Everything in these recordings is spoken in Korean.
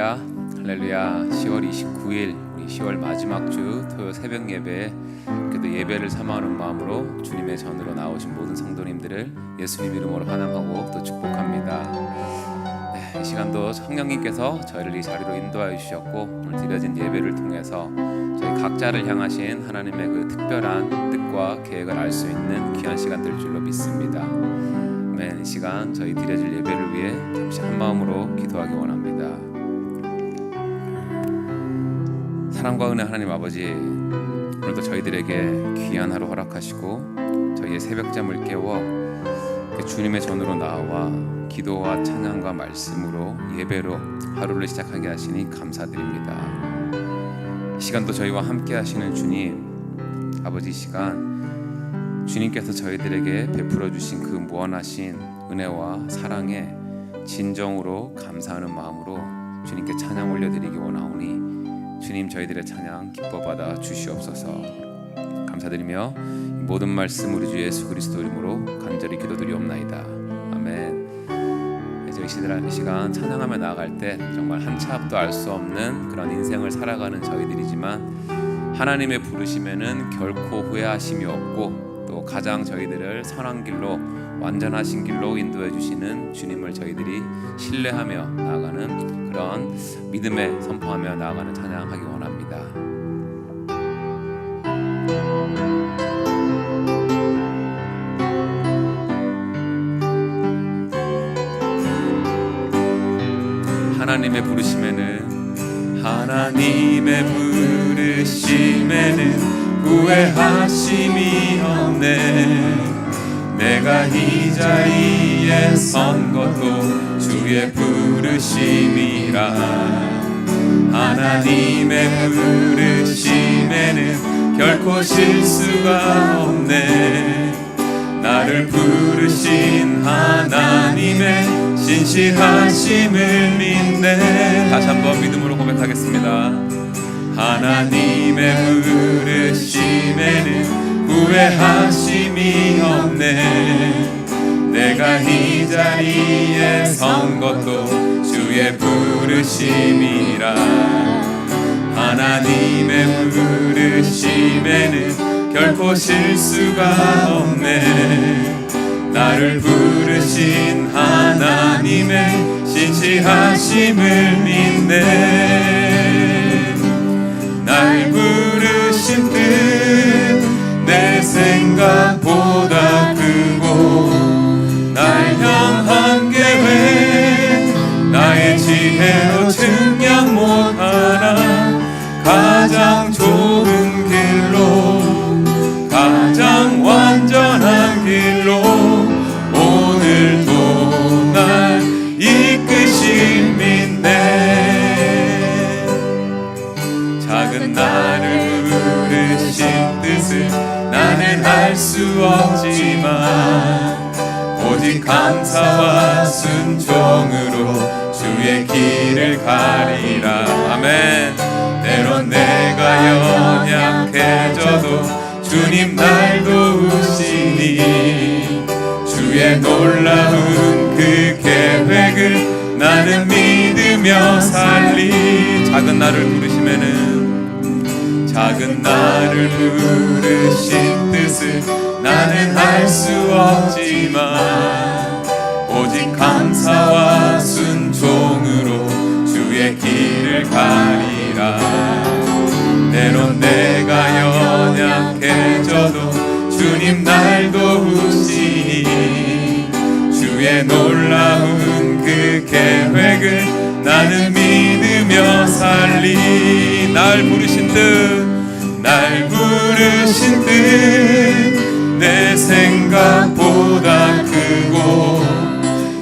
할렐루야, 할렐루야. 10월 29일 우리 10월 마지막 주 토요 새벽 예배에 그래도 예배를 사모하는 마음으로 주님의 전으로 나오신 모든 성도님들을 예수님 이름으로 환영하고 또 축복합니다. 이 시간도 성령님께서 저희를 이 자리로 인도하여 주셨고 오늘 드려진 예배를 통해서 저희 각자를 향하신 하나님의 그 특별한 뜻과 계획을 알 수 있는 귀한 시간 될 줄로 믿습니다. 아멘. 이 시간 저희 드려질 예배를 위해 잠시 한 마음으로 기도하기 원합니다. 사랑과 은혜 하나님 아버지, 오늘도 저희들에게 귀한 하루 허락하시고 저희의 새벽잠을 깨워 주님의 전으로 나와 기도와 찬양과 말씀으로 예배로 하루를 시작하게 하시니 감사드립니다. 이 시간도 저희와 함께 하시는 주님, 아버지, 이 시간 주님께서 저희들에게 베풀어 주신 그 무한하신 은혜와 사랑에 진정으로 감사하는 마음으로 주님께 찬양 올려드리기 원하오니 주님, 저희들의 찬양 기뻐 받아 주시옵소서. 감사드리며 모든 말씀 우리 주 예수 그리스도 이름으로 간절히 기도드리옵나이다. 아멘. 이제 이 시간 찬양하며 나아갈 때 정말 한 치 앞도 알 수 없는 그런 인생을 살아가는 저희들이지만 하나님의 부르심에는 결코 후회하심이 없고 또 가장 저희들을 선한 길로 완전하신 길로 인도해 주시는 주님을 저희들이 신뢰하며 나아가는 그런 믿음에 선포하며 나아가는 찬양하기 원합니다. 하나님의 부르심에는 후회하심이 없네. 내가 이 자리에 선 것도 주의 부르심이라. 하나님의 부르심에는 결코 실수가 없네. 나를 부르신 하나님의 신실하심을 믿네. 다시 한번 믿음으로 고백하겠습니다. 하나님의 부르심에는 후회하심이 없네. 내가 이 자리에 선 것도 주의 부르심이라. 하나님의 부르심에는 결코 실수가 없네. 나를 부르신 하나님의 신실하심을 믿네. 날 부르신 뜻 내 생각보다 크고 날 향한 계획 나의 지혜로 측량 못하나. 가장 좋은 길로 가장 완전한 길로 오늘도 날 이끄신 믿네. 작은 나를 부르신 뜻을 나는 알 수 없지만 오직 감사와 순종으로 주의 길을 가리라. 아멘. 때론 내가 연약해져도 주님 날 도우시니 주의 놀라운 그 계획을 나는 믿으며 살리. 작은 나를 부르신 뜻을 나는 알 수 없지만 오직 감사와 순종으로 주의 길을 가리라. 때론 내가 연약해져도 주님 날 도우시니 주의 놀라운 그 계획을 나는 믿으며 살리. 날 부르신 뜻 내 생각보다 크고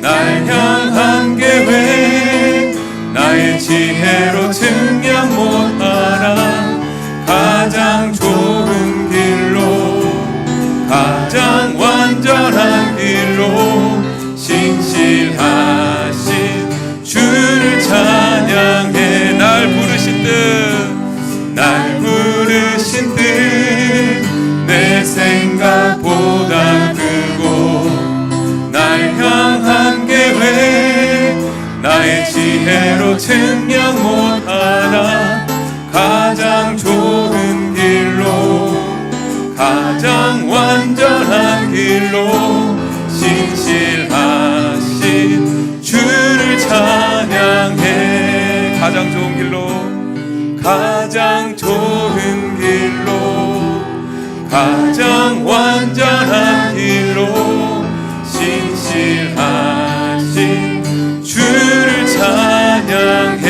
날 향한 계획 나의 지혜로 측량 못하나. 가장 좋은 길로 가장 완전한 길로 신실하신 주를 찬양해. 날 부르신 뜻 내 생각보다 크고 날 가장 완전한 길로 신실하신 주를 찬양해.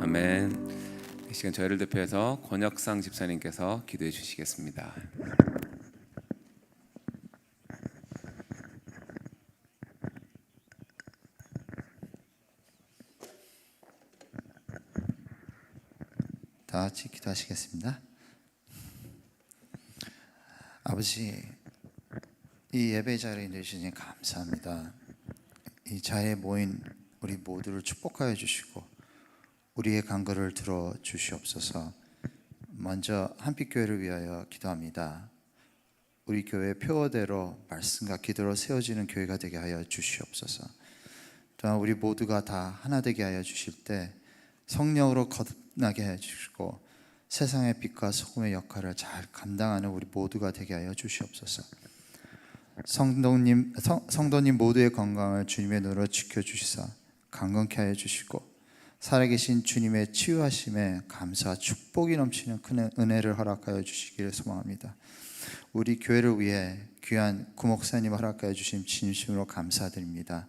아멘. 이 시간 저희를 대표해서 권혁상 집사님께서 기도해 주시겠습니다. 다 같이 기도하시겠습니다. 아버지, 이 예배 자리에 내주시니 감사합니다. 이 자리에 모인 우리 모두를 축복하여 주시고 우리의 간구를 들어 주시옵소서. 먼저 한빛교회를 위하여 기도합니다. 우리 교회 표어대로 말씀과 기도로 세워지는 교회가 되게 하여 주시옵소서. 또한 우리 모두가 다 하나 되게 하여 주실 때 성령으로 거듭나게 해 주시고 세상의 빛과 소금의 역할을 잘 감당하는 우리 모두가 되게 하여 주시옵소서. 성도님 모두의 건강을 주님의 눈으로 지켜주시사 강건케 하여 주시고 살아계신 주님의 치유하심에 감사와 축복이 넘치는 큰 은혜를 허락하여 주시기를 소망합니다. 우리 교회를 위해 귀한 구목사님 허락하여 주심 진심으로 감사드립니다.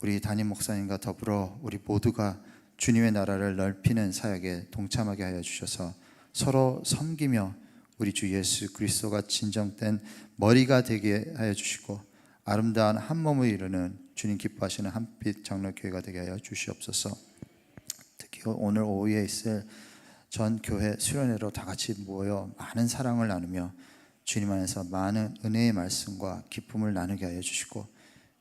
우리 담임 목사님과 더불어 우리 모두가 주님의 나라를 넓히는 사역에 동참하게 하여 주셔서 서로 섬기며 우리 주 예수 그리스도가 진정된 머리가 되게 하여 주시고 아름다운 한 몸을 이루는 주님 기뻐하시는 한빛 장로교회가 되게 하여 주시옵소서. 특히 오늘 오후에 있을 전 교회 수련회로 다 같이 모여 많은 사랑을 나누며 주님 안에서 많은 은혜의 말씀과 기쁨을 나누게 하여 주시고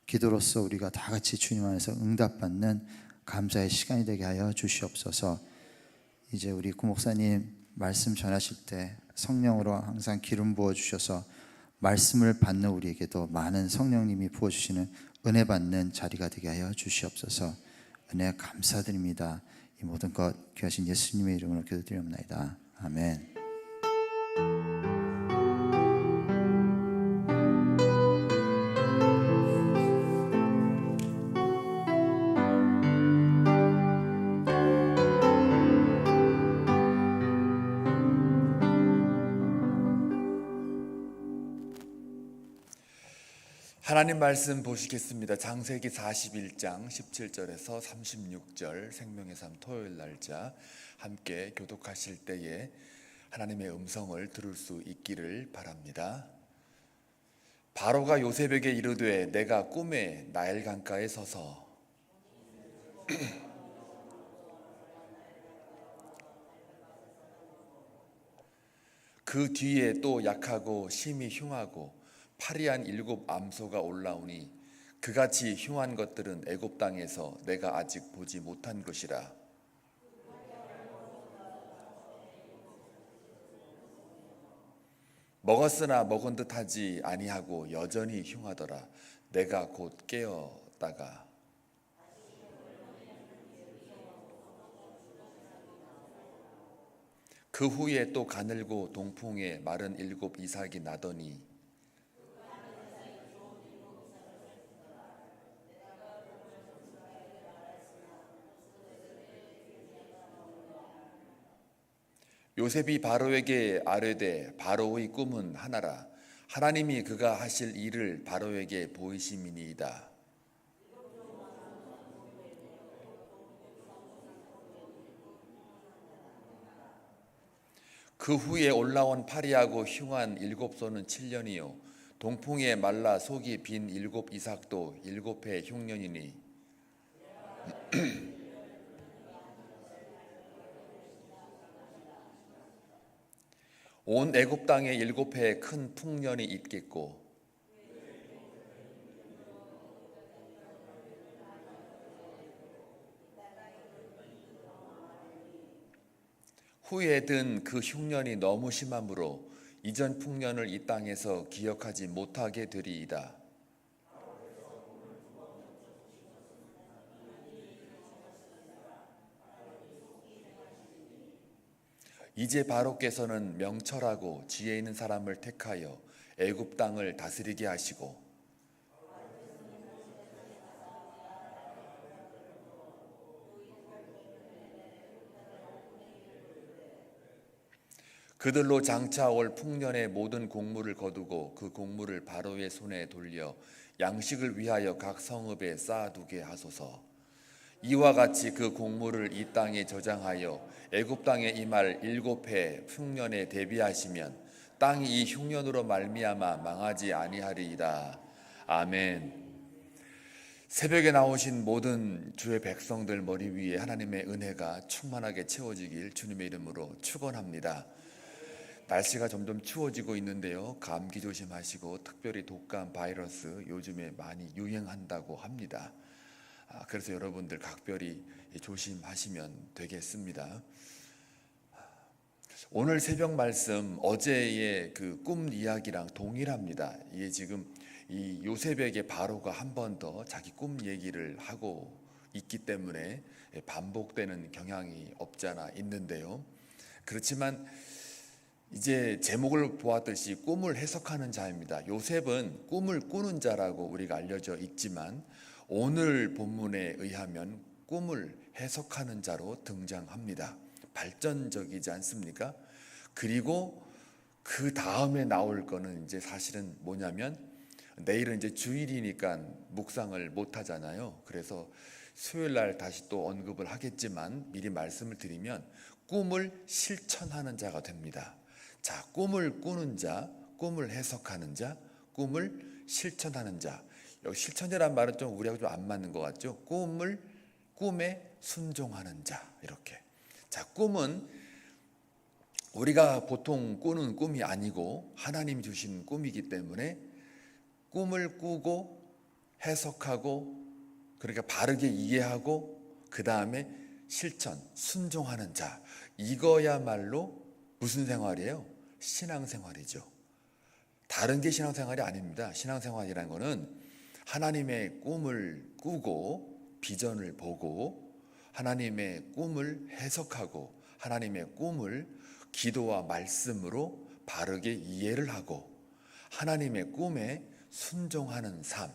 기도로서 우리가 다 같이 주님 안에서 응답받는 감사의 시간이 되게 하여 주시옵소서. 이제 우리 구목사님 말씀 전하실 때 성령으로 항상 기름 부어 주셔서 말씀을 받는 우리에게도 많은 성령님이 부어주시는 은혜 받는 자리가 되게 하여 주시옵소서. 은혜 감사드립니다. 이 모든 것 귀하신 예수님의 이름으로 기도드리옵나이다. 아멘. 하나님 말씀 보시겠습니다. 창세기 41장 17절에서 36절 생명의 삶 토요일 날짜 함께 교독하실 때에 하나님의 음성을 들을 수 있기를 바랍니다. 바로가 요셉에게 이르되 내가 꿈에 나일 강가에 서서 그 뒤에 또 약하고 심히 흉하고 파리한 7 암소가 올라오니 그같이 흉한 것들은 애굽 땅에서 내가 아직 보지 못한 것이라. 먹었으나 먹은 듯하지 아니하고 여전히 흉하더라. 내가 곧 깨었다가 그 후에 또 가늘고 동풍에 마른 7 이삭이 나더니 요셉이 바로에게 아뢰되 바로의 꿈은 하나라. 하나님이 그가 하실 일을 바로에게 보이심이니이다. 그 후에 올라온 파리하고 흉한 7소는 7년이요 동풍에 말라 속이 빈 7 이삭도 7해 흉년이니 온 애굽 땅에 7해 큰 풍년이 있겠고 후에 든 그 흉년이 너무 심함으로 이전 풍년을 이 땅에서 기억하지 못하게 되리이다. 이제 바로께서는 명철하고 지혜 있는 사람을 택하여 애굽 땅을 다스리게 하시고 그들로 장차 올 풍년의 모든 곡물을 거두고 그 곡물을 바로의 손에 돌려 양식을 위하여 각 성읍에 쌓아두게 하소서. 이와 같이 그 곡물을 이 땅에 저장하여 애굽 땅에 임할 7해 흉년에 대비하시면 땅이 이 흉년으로 말미암아 망하지 아니하리이다. 아멘. 새벽에 나오신 모든 주의 백성들 머리 위에 하나님의 은혜가 충만하게 채워지길 주님의 이름으로 축원합니다. 날씨가 점점 추워지고 있는데요. 감기 조심하시고 특별히 독감 바이러스 요즘에 많이 유행한다고 합니다. 그래서 여러분들 각별히 조심하시면 되겠습니다. 오늘 새벽 말씀 어제의 그 꿈 이야기랑 동일합니다. 이게 지금 이 요셉에게 바로가 한 번 더 자기 꿈 얘기를 하고 있기 때문에 반복되는 경향이 없지 않아 있는데요. 그렇지만 이제 제목을 보았듯이 꿈을 해석하는 자입니다. 요셉은 꿈을 꾸는 자라고 우리가 알려져 있지만 오늘 본문에 의하면 꿈을 해석하는 자로 등장합니다. 발전적이지 않습니까? 그리고 그 다음에 나올 거는 이제 사실은 뭐냐면 내일은 이제 주일이니까 묵상을 못 하잖아요. 그래서 수요일 날 다시 또 언급을 하겠지만 미리 말씀을 드리면 꿈을 실천하는 자가 됩니다. 자, 꿈을 꾸는 자, 꿈을 해석하는 자, 꿈을 실천하는 자. 여기 실천이라는 말은 좀 우리하고 좀 안 맞는 것 같죠? 꿈에 순종하는 자, 이렇게. 자, 꿈은 우리가 보통 꾸는 꿈이 아니고 하나님이 주신 꿈이기 때문에 꿈을 꾸고 해석하고 그러니까 바르게 이해하고 그 다음에 실천, 순종하는 자. 이거야말로 무슨 생활이에요? 신앙생활이죠. 다른 게 신앙생활이 아닙니다. 신앙생활이라는 거는 하나님의 꿈을 꾸고 비전을 보고 하나님의 꿈을 해석하고 하나님의 꿈을 기도와 말씀으로 바르게 이해를 하고 하나님의 꿈에 순종하는 삶,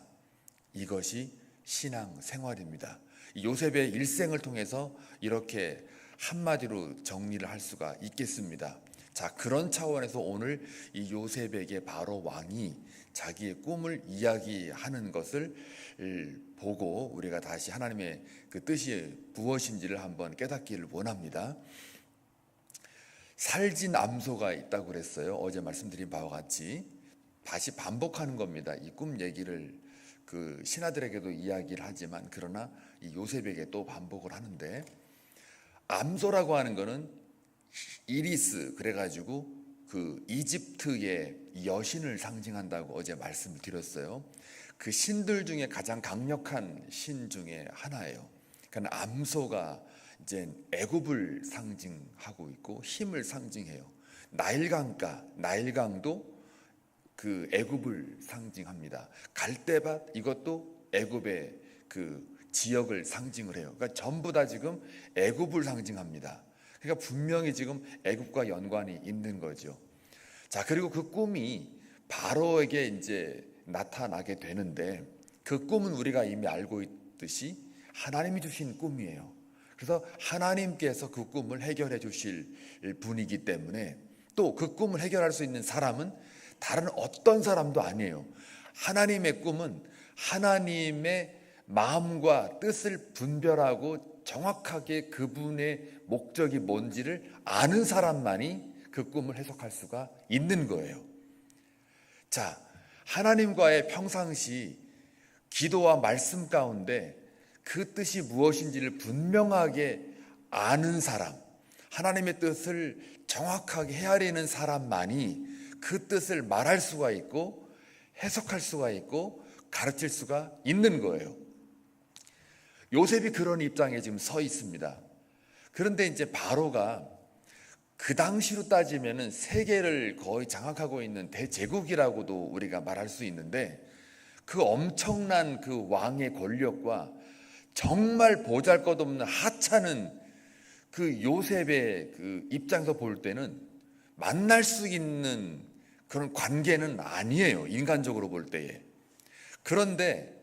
이것이 신앙생활입니다. 요셉의 일생을 통해서 이렇게 한마디로 정리를 할 수가 있겠습니다. 자, 그런 차원에서 오늘 이 요셉에게 바로 왕이 자기의 꿈을 이야기하는 것을 보고 우리가 다시 하나님의 그 뜻이 무엇인지를 한번 깨닫기를 원합니다. 살진 암소가 있다고 그랬어요. 어제 말씀드린 바와 같이 다시 반복하는 겁니다. 이 꿈 얘기를 그 신하들에게도 이야기를 하지만 그러나 이 요셉에게 또 반복을 하는데 암소라고 하는 거는 이리스 그래가지고 그 이집트의 여신을 상징한다고 어제 말씀을 드렸어요. 그 신들 중에 가장 강력한 신 중에 하나예요. 그러니까 암소가 이제 애굽을 상징하고 있고 힘을 상징해요. 나일강도 그 애굽을 상징합니다. 갈대밭 이것도 애굽의 그 지역을 상징을 해요. 그러니까 전부 다 지금 애굽을 상징합니다. 그러니까 분명히 지금 애굽과 연관이 있는 거죠. 자, 그리고 그 꿈이 바로에게 이제 나타나게 되는데 그 꿈은 우리가 이미 알고 있듯이 하나님이 주신 꿈이에요. 그래서 하나님께서 그 꿈을 해결해 주실 분이기 때문에 또 그 꿈을 해결할 수 있는 사람은 다른 어떤 사람도 아니에요. 하나님의 꿈은 하나님의 마음과 뜻을 분별하고 정확하게 그분의 목적이 뭔지를 아는 사람만이 그 꿈을 해석할 수가 있는 거예요. 자, 하나님과의 평상시 기도와 말씀 가운데 그 뜻이 무엇인지를 분명하게 아는 사람, 하나님의 뜻을 정확하게 헤아리는 사람만이 그 뜻을 말할 수가 있고 해석할 수가 있고 가르칠 수가 있는 거예요. 요셉이 그런 입장에 지금 서 있습니다. 그런데 이제 바로가 그 당시로 따지면은 세계를 거의 장악하고 있는 대제국이라고도 우리가 말할 수 있는데 그 엄청난 그 왕의 권력과 정말 보잘것없는 하찮은 그 요셉의 그 입장에서 볼 때는 만날 수 있는 그런 관계는 아니에요. 인간적으로 볼 때에. 그런데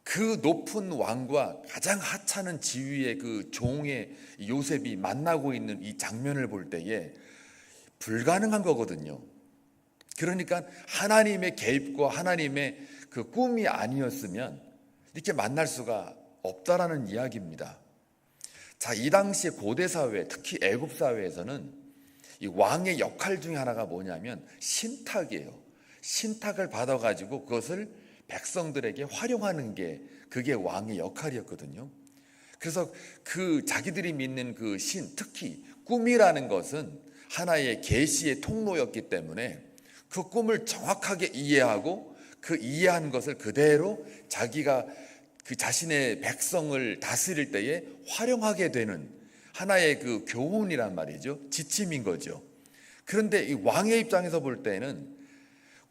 그 높은 왕과 가장 하찮은 지위의 그 종의 요셉이 만나고 있는 이 장면을 볼 때에 불가능한 거거든요. 그러니까 하나님의 개입과 하나님의 그 꿈이 아니었으면 이렇게 만날 수가 없다라는 이야기입니다. 자, 이 당시의 고대 사회, 특히 애굽 사회에서는 이 왕의 역할 중에 하나가 뭐냐면 신탁이에요. 신탁을 받아가지고 그것을 백성들에게 활용하는 게 그게 왕의 역할이었거든요. 그래서 그 자기들이 믿는 그 신, 특히 꿈이라는 것은 하나의 계시의 통로였기 때문에 그 꿈을 정확하게 이해하고 그 이해한 것을 그대로 자기가 그 자신의 백성을 다스릴 때에 활용하게 되는 하나의 그 교훈이란 말이죠. 지침인 거죠. 그런데 이 왕의 입장에서 볼 때는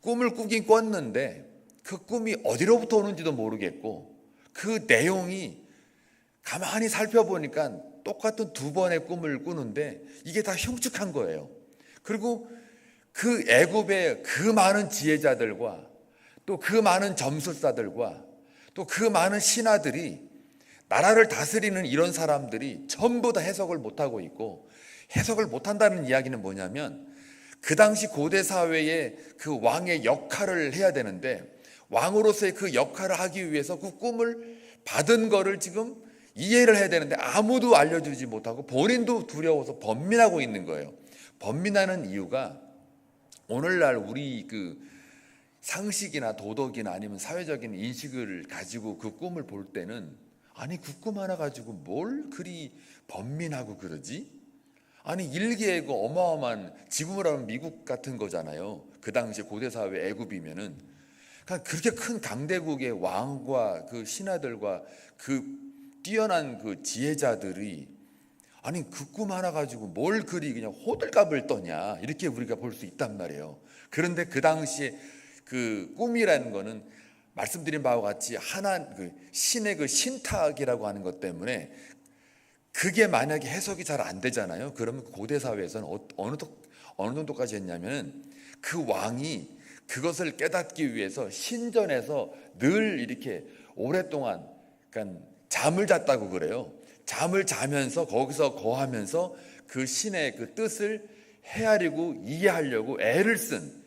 꿈을 꾸긴 꿨는데 그 꿈이 어디로부터 오는지도 모르겠고 그 내용이 가만히 살펴보니까 똑같은 두 번의 꿈을 꾸는데 이게 다 흉측한 거예요. 그리고 그 애굽의 그 많은 지혜자들과 또 그 많은 점술사들과 또 그 많은 신하들이 나라를 다스리는 이런 사람들이 전부 다 해석을 못하고 있고, 해석을 못한다는 이야기는 뭐냐면 그 당시 고대 사회에 그 왕의 역할을 해야 되는데 왕으로서의 그 역할을 하기 위해서 그 꿈을 받은 거를 지금 이해를 해야 되는데 아무도 알려주지 못하고 본인도 두려워서 번민하고 있는 거예요. 번민하는 이유가 오늘날 우리 그 상식이나 도덕이나 아니면 사회적인 인식을 가지고 그 꿈을 볼 때는 아니 그 꿈 하나 가지고 뭘 그리 번민하고 그러지? 아니 일개고 어마어마한 지금으로 하면 미국 같은 거잖아요. 그 당시 고대 사회 애굽이면은 그러니까 그렇게 큰 강대국의 왕과 그 신하들과 그 뛰어난 그 지혜자들이 아니 그 꿈 하나 가지고 뭘 그리 그냥 호들갑을 떠냐 이렇게 우리가 볼 수 있단 말이에요. 그런데 그 당시에 그 꿈이라는 거는 말씀드린 바와 같이 하나 그 신의 그 신탁이라고 하는 것 때문에 그게 만약에 해석이 잘 안 되잖아요. 그러면 고대 사회에서는 어느 정도까지 했냐면은 그 왕이 그것을 깨닫기 위해서 신전에서 늘 이렇게 오랫동안 그러니까 잠을 잤다고 그래요. 잠을 자면서 거기서 거하면서 그 신의 그 뜻을 헤아리고 이해하려고 애를 쓴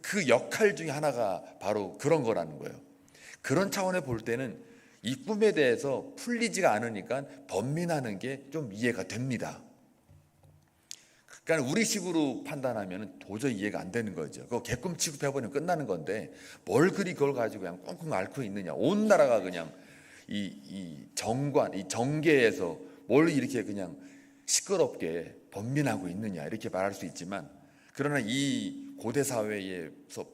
그 역할 중에 하나가 바로 그런 거라는 거예요. 그런 차원에 볼 때는 이 꿈에 대해서 풀리지가 않으니까 번민하는 게 좀 이해가 됩니다. 그러니까 우리식으로 판단하면 도저히 이해가 안 되는 거죠. 그거 개꿈 취급해버리면 끝나는 건데 뭘 그리 그걸 가지고 그냥 꽁꽁 앓고 있느냐. 온 나라가 그냥 이 정관, 이 정계에서 뭘 이렇게 그냥 시끄럽게 번민하고 있느냐 이렇게 말할 수 있지만, 그러나 이 고대 사회에서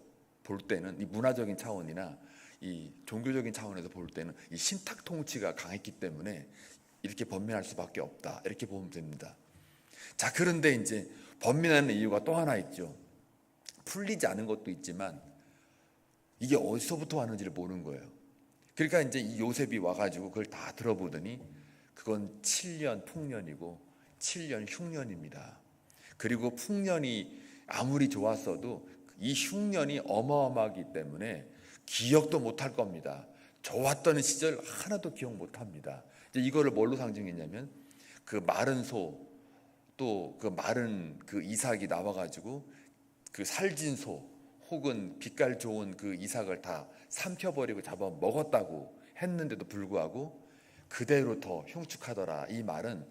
볼 때는 이 문화적인 차원이나 이 종교적인 차원에서 볼 때는 이 신탁 통치가 강했기 때문에 이렇게 번민할 수밖에 없다 이렇게 보면 됩니다. 자, 그런데 이제 번민하는 이유가 또 하나 있죠. 풀리지 않은 것도 있지만 이게 어디서부터 왔는지를 모르는 거예요. 그러니까 이제 이 요셉이 와가지고 그걸 다 들어보더니 그건 7년 풍년이고 7년 흉년입니다. 그리고 풍년이 아무리 좋았어도 이 흉년이 어마어마하기 때문에 기억도 못할 겁니다. 좋았던 시절 하나도 기억 못합니다. 이제 이거를 뭘로 상징했냐면 그 마른 소, 또 그 마른 그 이삭이 나와가지고 그 살진 소 혹은 빛깔 좋은 그 이삭을 다 삼켜버리고 잡아 먹었다고 했는데도 불구하고 그대로 더 흉측하더라. 이 말은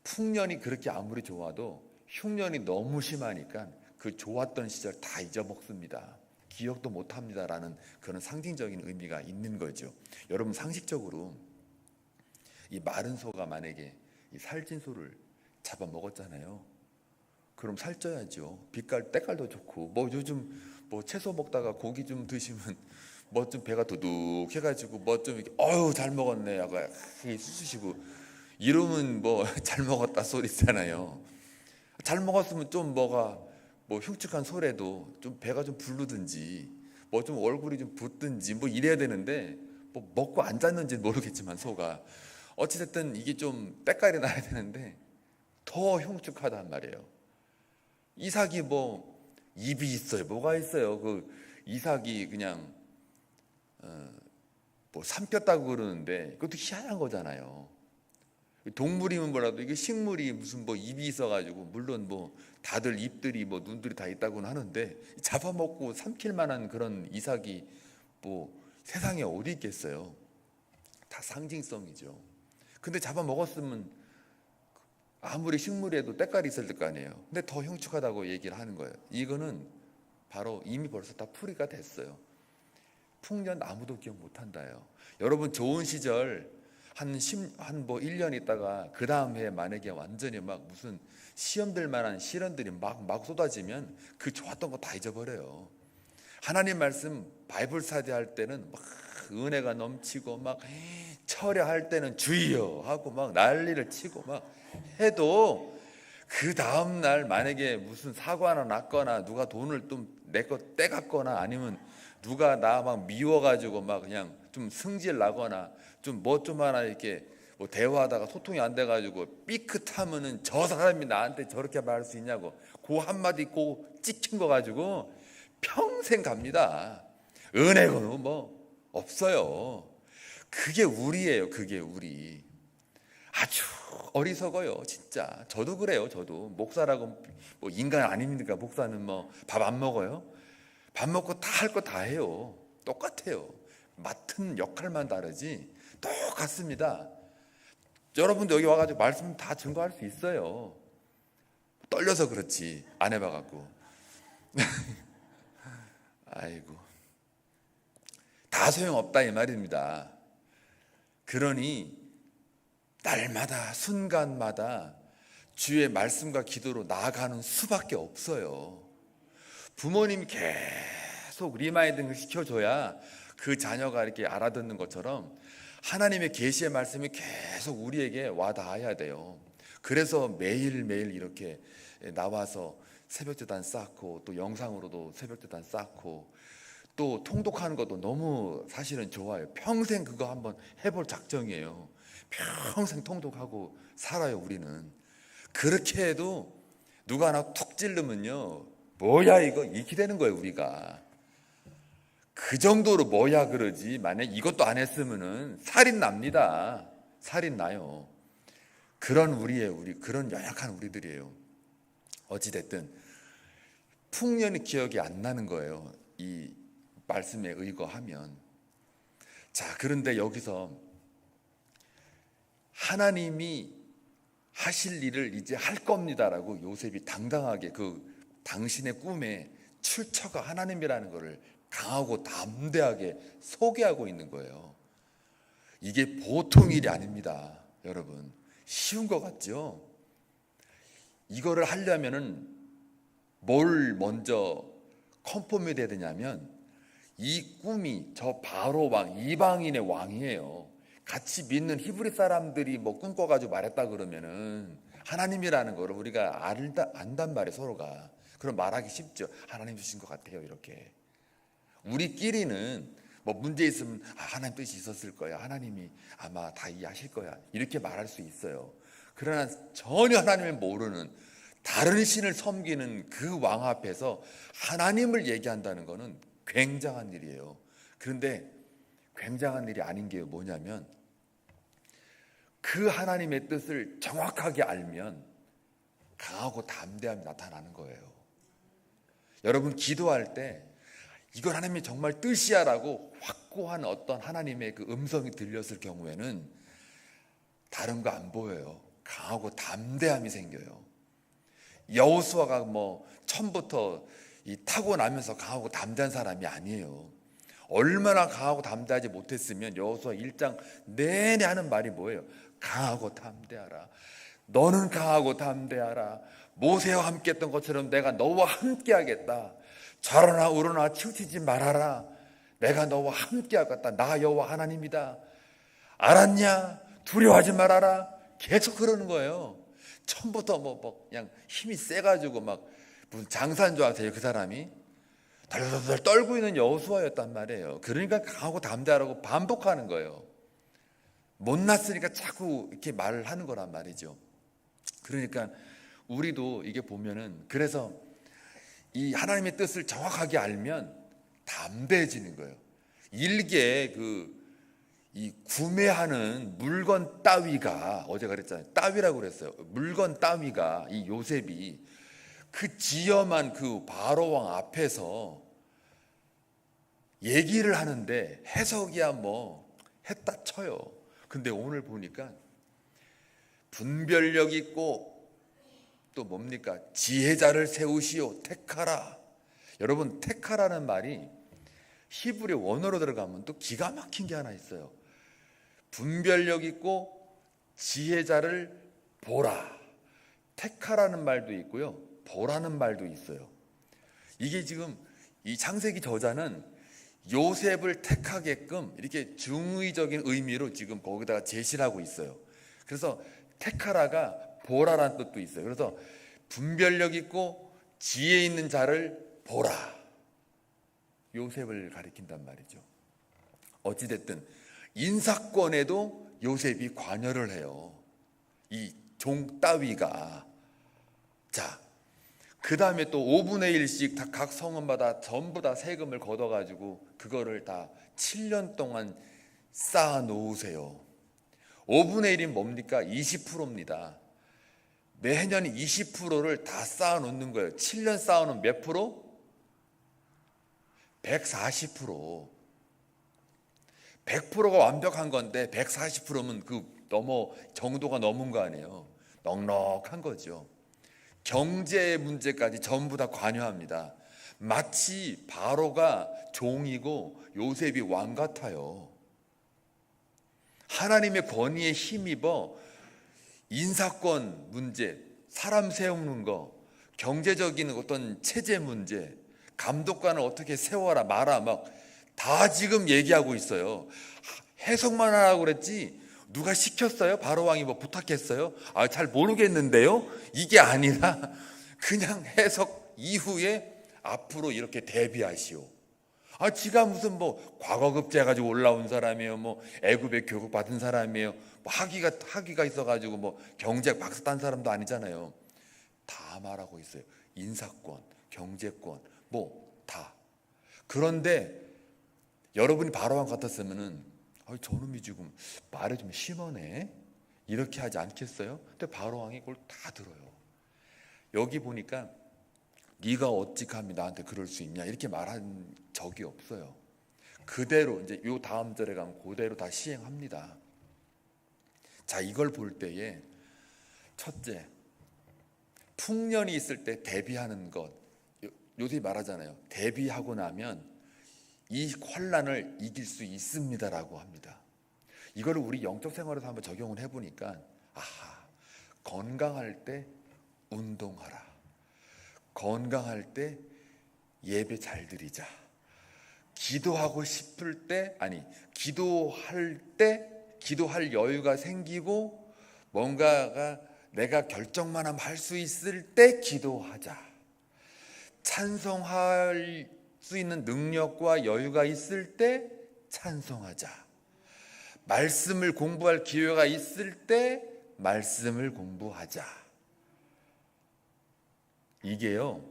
풍년이 그렇게 아무리 좋아도 흉년이 너무 심하니까 그 좋았던 시절 다 잊어먹습니다. 기억도 못합니다라는 그런 상징적인 의미가 있는 거죠. 여러분 상식적으로 이 마른 소가 만약에 이 살찐 소를 잡아먹었잖아요. 그럼 살쪄야죠. 빛깔 때깔도 좋고 뭐 요즘 뭐 채소 먹다가 고기 좀 드시면 뭐 좀 배가 두둑해가지고 뭐 좀 이렇게 어유 잘 먹었네 약간 수수시고 이러면 뭐 잘 먹었다 소리 있잖아요. 잘 먹었으면 좀 뭐가 뭐 흉측한 소래도 좀 배가 좀 부르든지 뭐 좀 얼굴이 좀 붓든지 뭐 이래야 되는데 뭐 먹고 앉았는지 모르겠지만 소가 어찌됐든 이게 좀 때깔이 나야 되는데 더 흉측하단 말이에요. 이삭이 뭐 입이 있어요? 뭐가 있어요? 그 이삭이 그냥 뭐 삼켰다고 그러는데 그것도 희한한 거잖아요. 동물이면 뭐라도 이게 식물이 무슨 뭐 입이 있어가지고, 물론 뭐 다들 입들이 뭐 눈들이 다 있다고는 하는데 잡아먹고 삼킬 만한 그런 이삭이 뭐 세상에 어디 있겠어요. 다 상징성이죠. 근데 잡아먹었으면 아무리 식물에도 때깔이 있을 거 아니에요. 근데 더 형축하다고 얘기를 하는 거예요. 이거는 바로 이미 벌써 다 풀이가 됐어요. 풍년 아무도 기억 못한다요. 여러분 좋은 시절 한 1년 있다가 그 다음 해에 만약에 완전히 막 무슨 시험들 만한 시련들이 막 쏟아지면 그 좋았던 거 다 잊어버려요. 하나님 말씀 바이블 스터디 할 때는 막 은혜가 넘치고 막 철야할 때는 주여 하고 막 난리를 치고 막 해도 그 다음 날 만약에 무슨 사고가 났거나 누가 돈을 좀 내 거 떼갔거나 아니면 누가 나 막 미워가지고 막 그냥 좀 승질 나거나 좀 뭐 좀 하나 이렇게 뭐 대화하다가 소통이 안 돼가지고 삐끗하면은 저 사람이 나한테 저렇게 말할 수 있냐고 그 한마디 고 찍힌 거 가지고 평생 갑니다. 은혜는 뭐 없어요. 그게 우리예요. 그게 우리. 아주 어리석어요. 진짜. 저도 그래요. 저도 목사라고 뭐 인간 아닙니까? 목사는 뭐 밥 안 먹어요? 밥 먹고 다 할 거 다 해요. 똑같아요. 맡은 역할만 다르지 똑같습니다. 여러분도 여기 와가지고 말씀 다 증거할 수 있어요. 떨려서 그렇지 안 해봐갖고. 아이고, 다 소용없다 이 말입니다. 그러니 날마다 순간마다 주의 말씀과 기도로 나아가는 수밖에 없어요. 부모님이 계속 리마인딩을 시켜줘야 그 자녀가 이렇게 알아듣는 것처럼 하나님의 계시의 말씀이 계속 우리에게 와닿아야 돼요. 그래서 매일매일 이렇게 나와서 새벽제단 쌓고 또 영상으로도 새벽제단 쌓고 또 통독하는 것도 너무 사실은 좋아요. 평생 그거 한번 해볼 작정이에요. 평생 통독하고 살아요. 우리는 그렇게 해도 누가 하나 툭 찌르면요, 뭐야 이거 이렇게 되는 거예요. 우리가 그 정도로 뭐야 그러지. 만약 이것도 안 했으면은 살인 납니다. 살인 나요. 그런 우리예요. 우리 그런 연약한 우리들이에요. 어찌됐든 풍년이 기억이 안 나는 거예요. 이 말씀에 의거하면. 자, 그런데 여기서 하나님이 하실 일을 이제 할 겁니다라고 요셉이 당당하게 그 당신의 꿈에 출처가 하나님이라는 것을 강하고 담대하게 소개하고 있는 거예요. 이게 보통 일이 아닙니다. 여러분, 쉬운 것 같죠? 이거를 하려면은 뭘 먼저 컨펌이 돼야 되냐면 이 꿈이 저 바로 왕, 이방인의 왕이에요. 같이 믿는 히브리 사람들이 뭐 꿈꿔가지고 말했다 그러면은 하나님이라는 거를 우리가 안단 말이에요. 서로가. 그럼 말하기 쉽죠. 하나님 주신 것 같아요. 이렇게. 우리끼리는 뭐 문제 있으면 하나님 뜻이 있었을 거야. 하나님이 아마 다 이해하실 거야. 이렇게 말할 수 있어요. 그러나 전혀 하나님을 모르는 다른 신을 섬기는 그 왕 앞에서 하나님을 얘기한다는 것은 굉장한 일이에요. 그런데 굉장한 일이 아닌 게 뭐냐면 그 하나님의 뜻을 정확하게 알면 강하고 담대함이 나타나는 거예요. 여러분 기도할 때 이걸 하나님이 정말 뜻이야 라고 확고한 어떤 하나님의 그 음성이 들렸을 경우에는 다른 거 안 보여요. 강하고 담대함이 생겨요. 여호수아가 뭐 처음부터 타고나면서 강하고 담대한 사람이 아니에요. 얼마나 강하고 담대하지 못했으면 여호수아 1장 내내 하는 말이 뭐예요? 강하고 담대하라. 너는 강하고 담대하라. 모세와 함께 했던 것처럼 내가 너와 함께 하겠다. 좌로나 우로나 치우치지 말아라. 내가 너와 함께 하겠다. 나 여호와 하나님이다. 알았냐? 두려워하지 말아라. 계속 그러는 거예요. 처음부터 뭐 그냥 힘이 세가지고 막 무슨 장사인 줄 아세요? 그 사람이 덜덜덜 떨고 있는 여호수아였단 말이에요. 그러니까 강하고 담대하라고 반복하는 거예요. 못났으니까 자꾸 이렇게 말을 하는 거란 말이죠. 그러니까 우리도 이게 보면은 그래서 이 하나님의 뜻을 정확하게 알면 담대해지는 거예요. 일개 그 이 구매하는 물건 따위가, 어제가 그랬잖아요. 따위라고 그랬어요. 물건 따위가, 이 요셉이 그 지엄한 그 바로왕 앞에서 얘기를 하는데 해석이야 뭐 했다 쳐요. 근데 오늘 보니까 분별력 있고 또 뭡니까? 지혜자를 세우시오, 택하라. 여러분, 택하라는 말이 히브리 원어로 들어가면 또 기가 막힌 게 하나 있어요. 분별력 있고 지혜자를 보라. 택하라는 말도 있고요, 보라는 말도 있어요. 이게 지금 이 창세기 저자는 요셉을 택하게끔 이렇게 중의적인 의미로 지금 거기다가 제시를 하고 있어요. 그래서 택하라가 보라라는 뜻도 있어요. 그래서 분별력 있고 지혜 있는 자를 보라, 요셉을 가리킨단 말이죠. 어찌됐든 인사권에도 요셉이 관여를 해요, 이 종 따위가. 자, 그 다음에 또 5분의 1씩 각 성읍마다 전부 다 세금을 걷어가지고 그거를 다 7년 동안 쌓아 놓으세요. 5분의 1이 뭡니까? 20%입니다. 매년 20%를 다 쌓아 놓는 거예요. 7년 쌓아놓으면 몇 프로? 140%. 100%가 완벽한 건데 140%면 그 정도가 넘은 거 아니에요. 넉넉한 거죠. 경제 문제까지 전부 다 관여합니다. 마치 바로가 종이고 요셉이 왕 같아요. 하나님의 권위에 힘입어 인사권 문제, 사람 세우는 거, 경제적인 어떤 체제 문제, 감독관을 어떻게 세워라 마라 막 다 지금 얘기하고 있어요. 해석만 하라고 그랬지 누가 시켰어요? 바로왕이 뭐 부탁했어요? 잘 모르겠는데요? 이게 아니라 그냥 해석 이후에 앞으로 이렇게 대비하시오. 지가 무슨 뭐 과거급제 가지고 올라온 사람이에요, 뭐 애굽에 교육 받은 사람이에요, 뭐 학위가 있어가지고 뭐 경제 박사 딴 사람도 아니잖아요. 다 말하고 있어요. 인사권, 경제권, 뭐 다. 그런데 여러분이 바로왕 같았으면은 저놈이 지금 말이 좀 심하네, 이렇게 하지 않겠어요? 근데 바로왕이 그걸 다 들어요. 여기 보니까 네가 어찌 감히 나한테 그럴 수 있냐 이렇게 말한 적이 없어요. 그대로 이제 요 다음 절에 가면 그대로 다 시행합니다. 자, 이걸 볼 때에 첫째, 풍년이 있을 때 대비하는 것. 요새 말하잖아요. 대비하고 나면 이 환란을 이길 수 있습니다라고 합니다. 이거를 우리 영적 생활에서 한번 적용을 해보니까 건강할 때 운동하라, 건강할 때 예배 잘 드리자, 기도하고 싶을 때 기도할 여유가 생기고 뭔가가 내가 결정만 하면 할 수 있을 때 기도하자, 찬송할 수 있는 능력과 여유가 있을 때 찬송하자, 말씀을 공부할 기회가 있을 때 말씀을 공부하자. 이게요,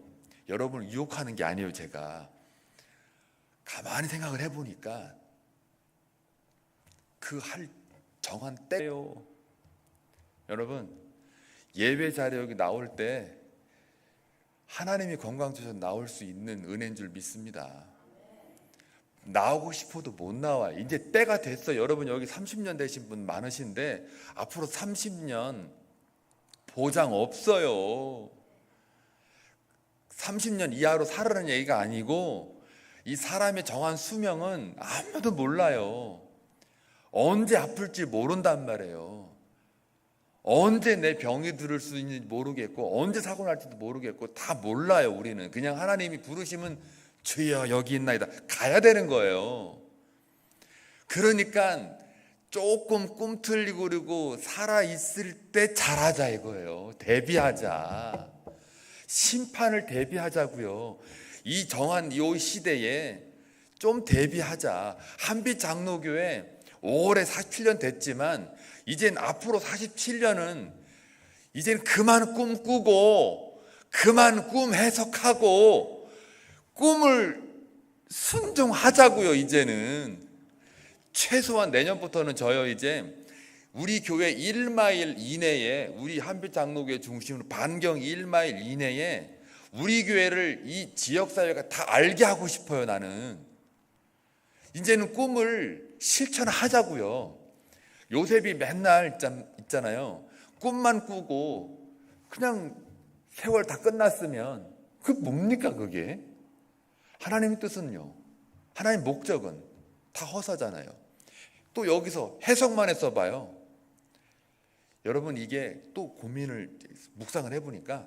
여러분을 유혹하는 게 아니에요. 제가 가만히 생각을 해보니까 그 정한 때요. 여러분, 예배 자리에 여기 나올 때 하나님이 건강 주셔서 나올 수 있는 은혜인 줄 믿습니다. 나오고 싶어도 못 나와요. 이제 때가 됐어. 여러분 여기 30년 되신 분 많으신데 앞으로 30년 보장 없어요. 30년 이하로 살으라는 얘기가 아니고 이 사람의 정한 수명은 아무도 몰라요. 언제 아플지 모른단 말이에요. 언제 내 병이 들을 수 있는지 모르겠고 언제 사고 날지도 모르겠고 다 몰라요. 우리는 그냥 하나님이 부르시면 주여 여기 있나이다 가야 되는 거예요. 그러니까 조금 꿈틀리고 그리고 살아있을 때 잘하자 이거예요. 대비하자. 심판을 대비하자고요. 이 정한 이 시대에 좀 대비하자. 한빛 장로교회 올해 47년 됐지만 이젠 앞으로 47년은 이젠 그만 꿈꾸고 그만 꿈 해석하고 꿈을 순종하자고요. 이제는 최소한 내년부터는 저요 이제 우리 교회 1마일 이내에, 우리 한빛 장로교회 중심으로 반경 1마일 이내에 우리 교회를 이 지역사회가 다 알게 하고 싶어요. 나는 이제는 꿈을 실천하자고요. 요셉이 맨날 있잖아요, 꿈만 꾸고 그냥 세월 다 끝났으면 그게 뭡니까? 그게 하나님의 뜻은요, 하나님의 목적은 다 허사잖아요. 또 여기서 해석만 해서 봐요. 여러분, 이게 또 고민을 묵상을 해보니까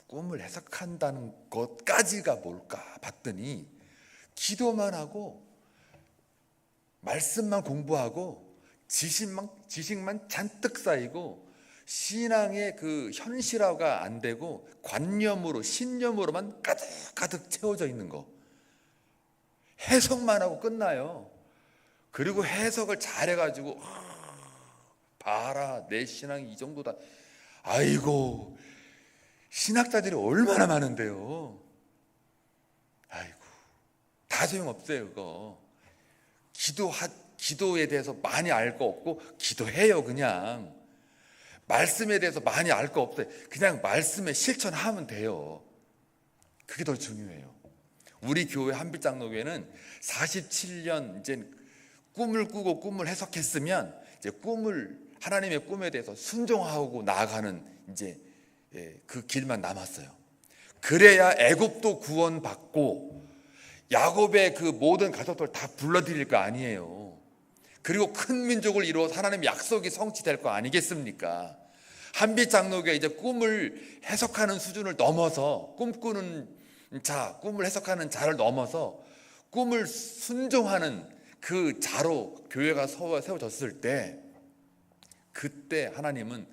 꿈을 해석한다는 것까지가 뭘까 봤더니 기도만 하고 말씀만 공부하고 지식만 잔뜩 쌓이고 신앙의 그 현실화가 안 되고 관념으로 신념으로만 가득 채워져 있는 거, 해석만 하고 끝나요. 그리고 해석을 잘해가지고 봐라, 내 신앙이 이 정도다. 아이고, 신학자들이 얼마나 많은데요. 아이고, 다 소용없어요. 그거 기도에 대해서 많이 알 거 없고 기도해요. 그냥 말씀에 대해서 많이 알 거 없어요. 그냥 말씀에 실천하면 돼요. 그게 더 중요해요. 우리 교회 한빛장로교회는 47년 이제 꿈을 꾸고 꿈을 해석했으면 이제 하나님의 꿈에 대해서 순종하고 나아가는 이제 그 길만 남았어요. 그래야 애굽도 구원받고 야곱의 그 모든 가족들 다 불러들일 거 아니에요. 그리고 큰 민족을 이루어 하나님의 약속이 성취될 거 아니겠습니까? 한빛장로교회 이제 꿈을 해석하는 수준을 넘어서 꿈을 해석하는 자를 넘어서 꿈을 순종하는 그 자로 교회가 세워졌을 때, 그때 하나님은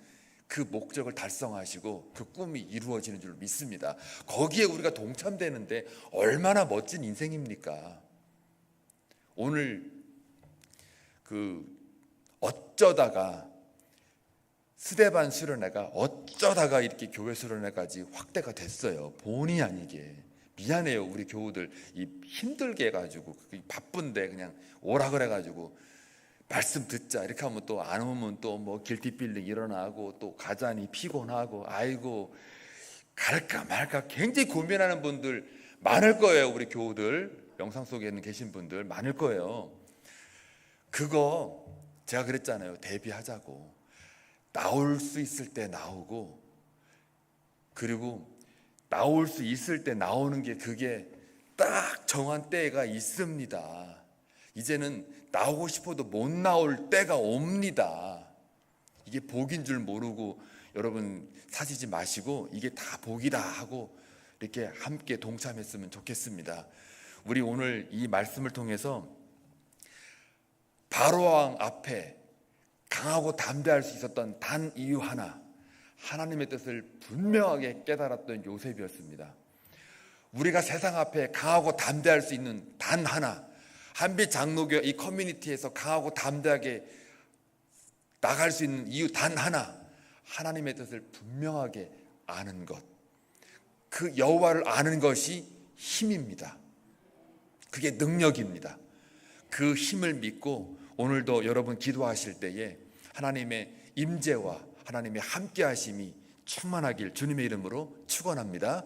그 목적을 달성하시고 그 꿈이 이루어지는 줄 믿습니다. 거기에 우리가 동참되는데 얼마나 멋진 인생입니까? 오늘 어쩌다가 스데반 수련회가 어쩌다가 이렇게 교회 수련회까지 확대가 됐어요. 본의 아니게. 미안해요, 우리 교우들 힘들게 해가지고 바쁜데 그냥 오라 그래가지고 말씀 듣자 이렇게 하면 또 안 오면 또 뭐 길티 필링 일어나고 또 가자니 피곤하고, 아이고 갈까 말까 굉장히 고민하는 분들 많을 거예요. 우리 교우들 영상 속에 계신 분들 많을 거예요. 그거 제가 그랬잖아요. 대비하자고. 나올 수 있을 때 나오고, 그리고 나올 수 있을 때 나오는 게 그게 딱 정한 때가 있습니다. 이제는 나오고 싶어도 못 나올 때가 옵니다. 이게 복인 줄 모르고 여러분 사시지 마시고 이게 다 복이다 하고 이렇게 함께 동참했으면 좋겠습니다. 우리 오늘 이 말씀을 통해서 바로왕 앞에 강하고 담대할 수 있었던 단 이유 하나, 하나님의 뜻을 분명하게 깨달았던 요셉이었습니다. 우리가 세상 앞에 강하고 담대할 수 있는 단 하나, 한빛 장로교 이 커뮤니티에서 강하고 담대하게 나갈 수 있는 이유 단 하나, 하나님의 뜻을 분명하게 아는 것. 그 여호와를 아는 것이 힘입니다. 그게 능력입니다. 그 힘을 믿고 오늘도 여러분 기도하실 때에 하나님의 임재와 하나님의 함께하심이 충만하길 주님의 이름으로 축원합니다.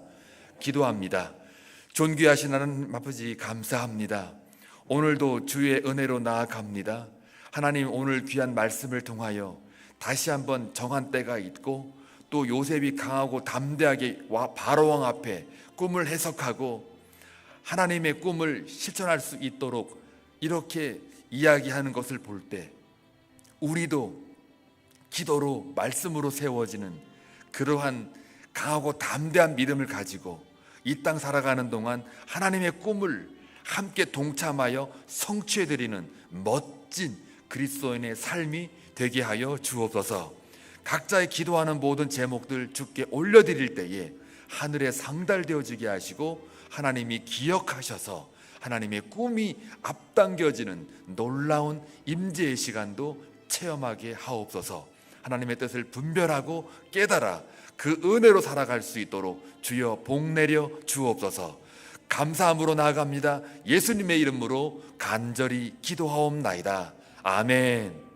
기도합니다. 존귀하신 하나님 아버지, 감사합니다. 오늘도 주의 은혜로 나아갑니다. 하나님, 오늘 귀한 말씀을 통하여 다시 한번 정한 때가 있고, 또 요셉이 강하고 담대하게 바로왕 앞에 꿈을 해석하고 하나님의 꿈을 실천할 수 있도록 이렇게 이야기하는 것을 볼 때, 우리도 기도로 말씀으로 세워지는 그러한 강하고 담대한 믿음을 가지고 이 땅 살아가는 동안 하나님의 꿈을 함께 동참하여 성취해드리는 멋진 그리스도인의 삶이 되게 하여 주옵소서. 각자의 기도하는 모든 제목들 주께 올려드릴 때에 하늘에 상달되어지게 하시고 하나님이 기억하셔서 하나님의 꿈이 앞당겨지는 놀라운 임재의 시간도 체험하게 하옵소서. 하나님의 뜻을 분별하고 깨달아 그 은혜로 살아갈 수 있도록 주여 복 내려 주옵소서. 감사함으로 나아갑니다. 예수님의 이름으로 간절히 기도하옵나이다. 아멘.